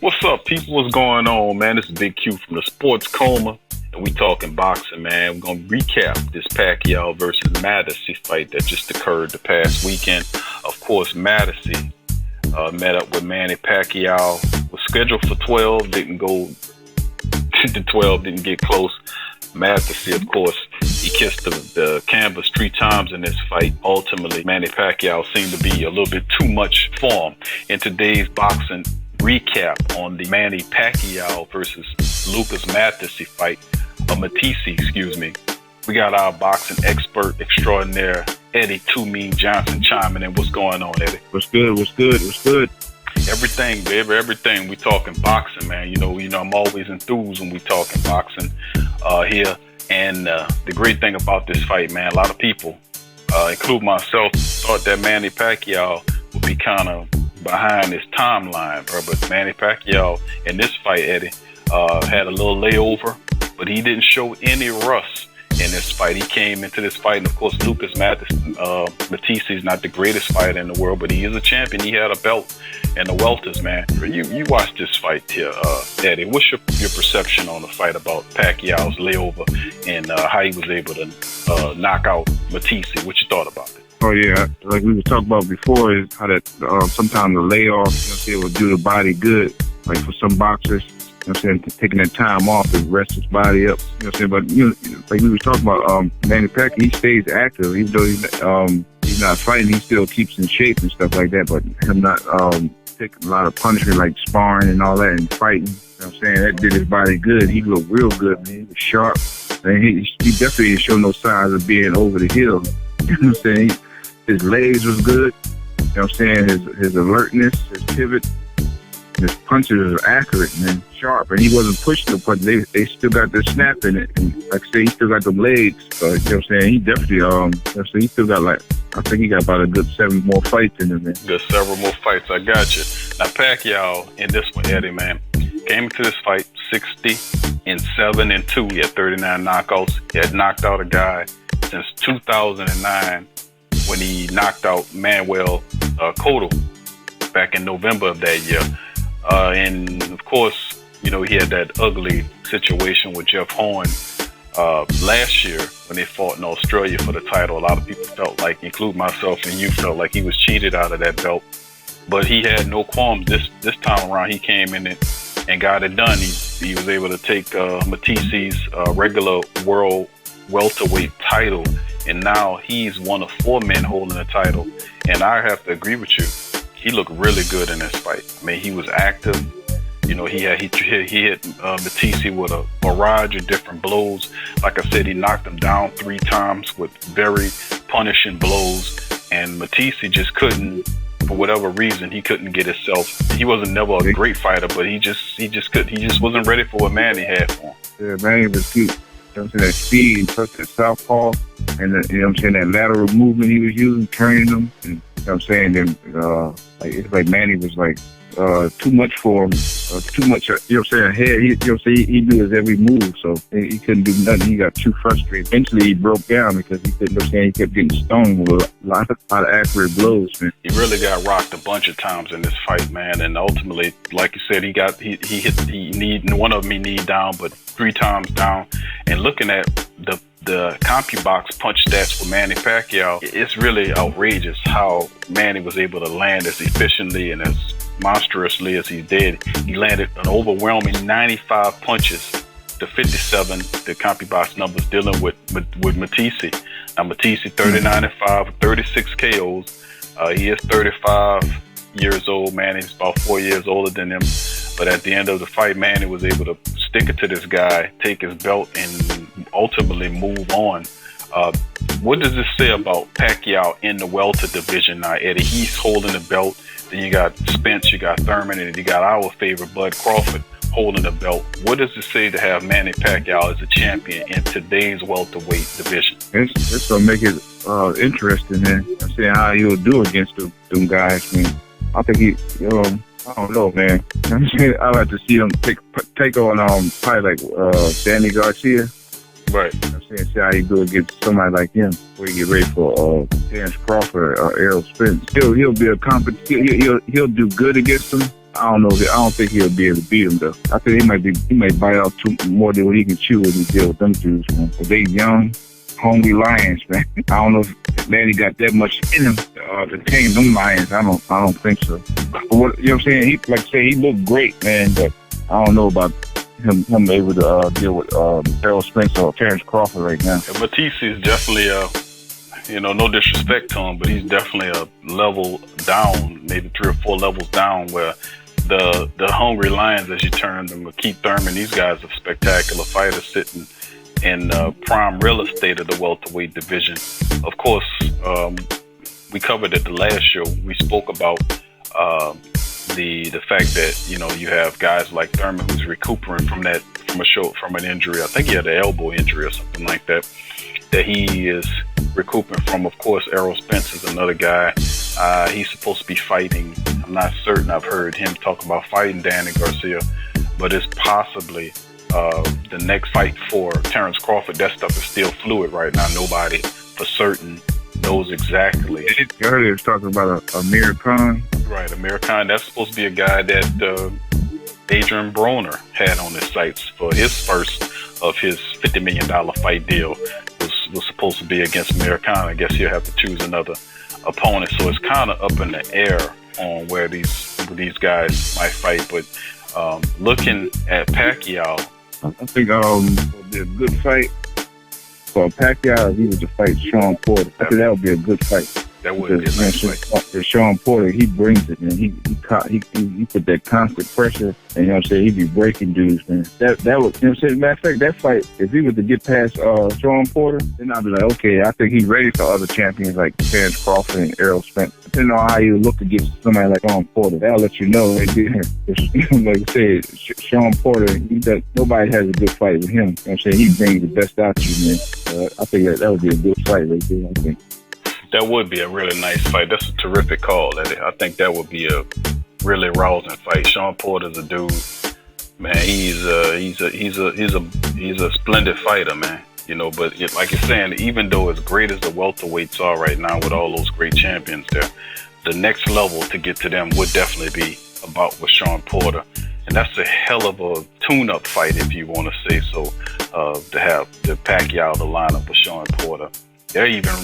What's up, people? What's going on, man? This is Big Q from the Sports Coma, and we talking boxing, man. We're gonna recap this Pacquiao versus Matthysse fight that just occurred the past weekend. Of course, Matthysse met up with Manny Pacquiao. Was scheduled for 12, didn't go to 12, didn't get close. Matthysse, of course, he kissed the canvas 3 times in this fight. Ultimately, Manny Pacquiao seemed to be a little bit too much for him. In today's boxing recap on the Manny Pacquiao versus Matthysse fight, Matthysse, excuse me, we got our boxing expert extraordinaire, Eddie Too Mean Johnson, chiming in. What's going on, Eddie? What's good? Everything, baby, everything. We talking boxing, man. You know, I'm always enthused when we talking boxing here. And the great thing about this fight, man, a lot of people, including myself, thought that Manny Pacquiao would be kind of behind his timeline, bro. But Manny Pacquiao in this fight, Eddie, had a little layover, but he didn't show any rust in this fight. He came into this fight, and of course, Matthysse is not the greatest fighter in the world, but he is a champion. He had a belt in the welters, man. You watched this fight here, Eddie. What's your perception on the fight about Pacquiao's layover and how he was able to knock out Matthysse? What you thought about it? Oh yeah, like we were talking about before, is how that sometimes the layoff, will do the body good. Like for some boxers, taking that time off to rest his body up. But like we were talking about, Manny Pacquiao, he stays active, even though he's not fighting. He still keeps in shape and stuff like that. But him not taking a lot of punishment like sparring and all that and fighting, that did his body good. He looked real good, man. He was sharp, and he definitely didn't show no signs of being over the hill. His legs was good. His alertness, his pivot, his punches were accurate, man, sharp, and he wasn't pushing the punch. They still got the snap in it, and like I say, he still got the legs. So, he definitely, he still got I think he got about a good 7 more fights in him, man. Good several more fights, I got you. Now Pacquiao in this one, Eddie, man, came into this fight 60-7-2. He had 39 knockouts. He had knocked out a guy since 2009 when he knocked out Manuel Cotto back in November of that year. And of course, he had that ugly situation with Jeff Horn last year when they fought in Australia for the title. A lot of people felt like, including myself and you, felt like he was cheated out of that belt. But he had no qualms this time around. He came in and got it done. He was able to take Matthisse's regular world welterweight title, and now he's one of 4 men holding the title. And I have to agree with you, he looked really good in this fight. I mean, he was active. He hit Matthysse with a barrage of different blows. Like I said, he knocked him down 3 times with very punishing blows, and Matthysse just couldn't, for whatever reason, he couldn't get himself. He wasn't never a great fighter, but he just wasn't ready for what Manny had for him. Yeah, Manny was cute. That speed, plus that southpaw, and that lateral movement he was using, turning them, and then it's like Manny was like too much for him, too much, ahead. He knew his every move, so he couldn't do nothing. He got too frustrated. Eventually, he broke down because he couldn't, he kept getting stoned with a lot of accurate blows, man. He really got rocked a bunch of times in this fight, man, and ultimately, like you said, one of them he kneed down, but 3 times down. And looking at the CompuBox punch stats for Manny Pacquiao, it's really outrageous how Manny was able to land as efficiently and as monstrously as he did. He landed an overwhelming 95 punches to 57, the CompuBox numbers dealing with Matthysse. Now Matthysse 39-5, 36 KOs. He is 35 years old. Manny's about 4 years older than him. But at the end of the fight, Manny was able to stick it to this guy, take his belt, and ultimately move on. What does this say about Pacquiao in the welter division now, Eddie? He's holding the belt. Then you got Spence, you got Thurman, and you got our favorite Bud Crawford holding the belt. What does it say to have Manny Pacquiao as a champion in today's welterweight division? It's gonna make it interesting, man. I'm saying how he'll do against them guys. I mean, I think I don't know, man. I'd like to see him take on probably like Danny Garcia. Right. See how he do against somebody like him. Before he get ready for Terrence Crawford or Errol Spence. He'll be a he'll do good against him. I don't know. I don't think he'll be able to beat him though. I think he might bite off more than what he can chew when he deal with them dudes, man. But they young, hungry lions, man. I don't know if Manny got that much in him to tame them lions. I don't think so. But what, you know what I'm saying? He looked great, man. But I don't know about him able to deal with Errol Spence or Terrence Crawford right now. Yeah, Matthysse is definitely no disrespect to him, but he's definitely a level down, maybe 3 or 4 levels down, where the hungry lions, as you term them, Keith Thurman, these guys are spectacular fighters sitting in prime real estate of the welterweight division. Of course, we covered it the last show. We spoke about the fact that you have guys like Thurman who's recuperating from an injury. I think he had an elbow injury or something like that he is recuperating from. Of course, Errol Spence is another guy. He's supposed to be fighting. I'm not certain. I've heard him talk about fighting Danny Garcia, but it's possibly the next fight for Terrence Crawford. That stuff is still fluid right now. Nobody for certain knows exactly. Earlier, was talking about Amir Khan. Right, Amir Khan. That's supposed to be a guy that Adrian Broner had on his sights for his first of his $50 million fight deal. Was supposed to be against Amir Khan. I guess he'll have to choose another opponent. So it's kind of up in the air on where these guys might fight. But looking at Pacquiao, I think it'll be a good fight for Pacquiao if he was to fight Sean Porter. I think that would be a good fight. That would be a nice fight. Sean Porter, he brings it, man. He put that constant pressure, and he be breaking dudes, man. That would, matter of fact, that fight, if he was to get past Sean Porter, then I'd be like, okay, I think he's ready for other champions like Terrence Crawford and Errol Spence. Depending on how you look against somebody like Sean Porter, that'll let you know right there. Like I said, Sean Porter, nobody has a good fight with him. He brings the best out of you, man. I think that would be a good fight right there, I think. That would be a really nice fight. That's a terrific call, Eddie. I think that would be a really rousing fight. Sean Porter's a dude, man. He's a splendid fighter, man. But like you're saying, even though as great as the welterweights are right now with all those great champions there, the next level to get to them would definitely be about with Sean Porter. And that's a hell of a tune-up fight, if you want to say so, to have the Pacquiao to line up with Sean Porter. There are even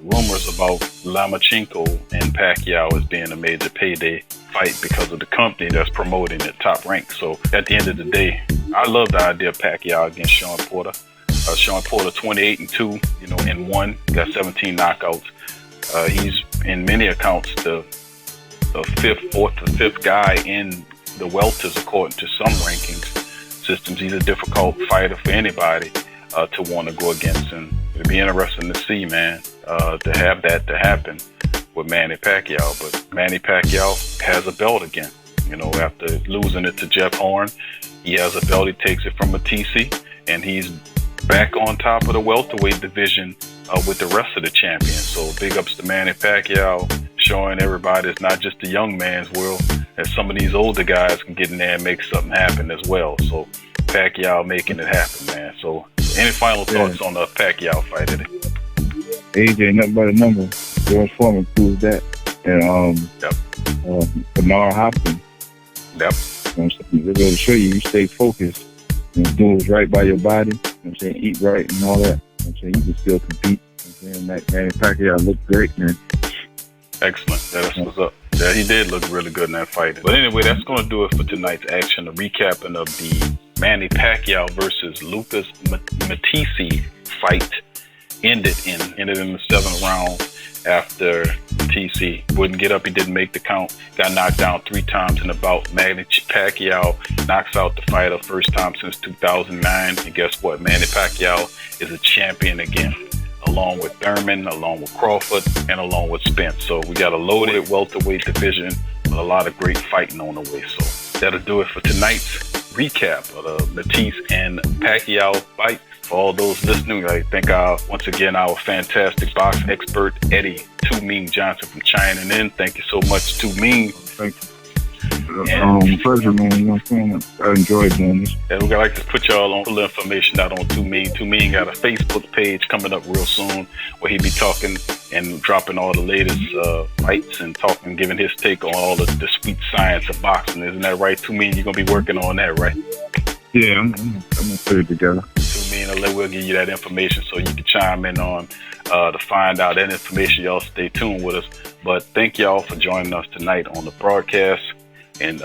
rumors about Lomachenko and Pacquiao as being a major payday fight because of the company that's promoting it, Top Rank. So at the end of the day, I love the idea of Pacquiao against Sean Porter. Sean Porter 28-2, in 1, got 17 knockouts. He's in many accounts the 4th or 5th guy in the welters according to some rankings systems. He's a difficult fighter for anybody to want to go against, and it'd be interesting to see, man, to have that to happen with Manny Pacquiao. But Manny Pacquiao has a belt again. After losing it to Jeff Horn, he has a belt. He takes it from Matthysse, and he's back on top of the welterweight division with the rest of the champions. So big ups to Manny Pacquiao, showing everybody it's not just the young man's world, that some of these older guys can get in there and make something happen as well. So Pacquiao making it happen, man. So any final thoughts on the Pacquiao fight, Eddie? AJ, nothing but a number. George Foreman proved that. And Bernard Hopkins. Yep. They're going to show you stay focused and do what's right by your body. Eat right and all that. You can still compete. Manny Pacquiao looked great, man. Excellent. That's what's up. Yeah, he did look really good in that fight. But anyway, that's going to do it for tonight's action. A recapping of the Manny Pacquiao versus Lucas Matthysse fight ended in the 7th round after Matthysse wouldn't get up. He didn't make the count. Got knocked down 3 times in the bout. Manny Pacquiao knocks out the fighter first time since 2009. And guess what? Manny Pacquiao is a champion again, along with Thurman, along with Crawford, and along with Spence. So we got a loaded welterweight division with a lot of great fighting on the way. So that'll do it for tonight's recap of the Matthysse and Pacquiao fight. For all those listening, I thank once again our fantastic box expert, Eddie Too Mean Johnson from China. Thank you so much, Too Mean. Thank you. pleasure, man. You know what I'm saying? I enjoy doing this. And we'd like to put y'all on full information out on 2 Mean. 2 Mean got a Facebook page coming up real soon where he be talking and dropping all the latest fights and talking, giving his take on all the sweet science of boxing. Isn't that right? 2 Mean, you're gonna be working on that, right? Yeah, I'm gonna put it together. 2 Mean, we'll give you that information so you can chime in on to find out that information. Y'all stay tuned with us. But thank y'all for joining us tonight on the broadcast. And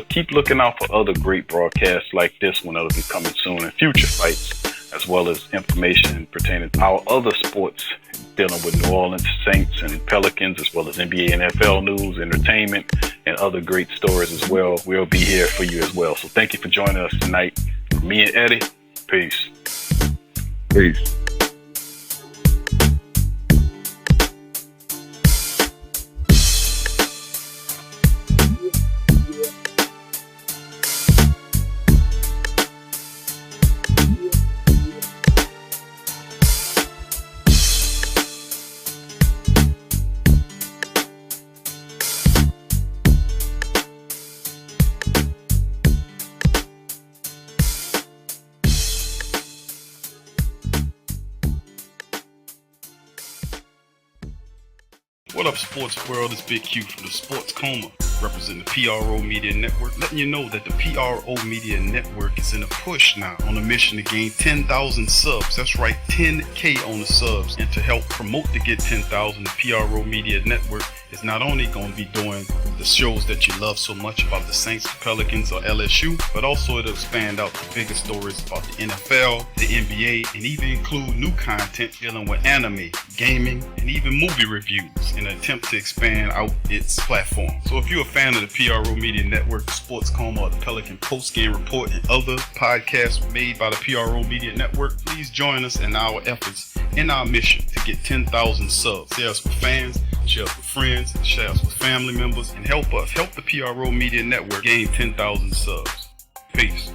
keep looking out for other great broadcasts like this one that'll be coming soon, and future fights, as well as information pertaining to our other sports dealing with New Orleans Saints and Pelicans, as well as NBA and NFL news, entertainment, and other great stories as well. We'll be here for you as well. So thank you for joining us tonight. Me and Eddie, peace. Peace. What up, sports world? It's Big Q from the Sports Coma, representing the PRO Media Network, letting you know that the PRO Media Network is in a push now on a mission to gain 10,000 subs. That's right, 10K on the subs. And to help promote to get 10,000, the PRO Media Network is not only going to be doing the shows that you love so much about the Saints, the Pelicans, or LSU, but also it'll expand out to bigger stories about the NFL, the NBA, and even include new content dealing with anime, gaming, and even movie reviews in an attempt to expand out its platform. So if you're a fan of the PRO Media Network, the Sports Coma, or the Pelican Post Game Report, and other podcasts made by the PRO Media Network, please join us in our efforts in our mission to get 10,000 subs. Share us with fans, share us with friends, share us with family members, and help the PRO Media Network gain 10,000 subs. Peace.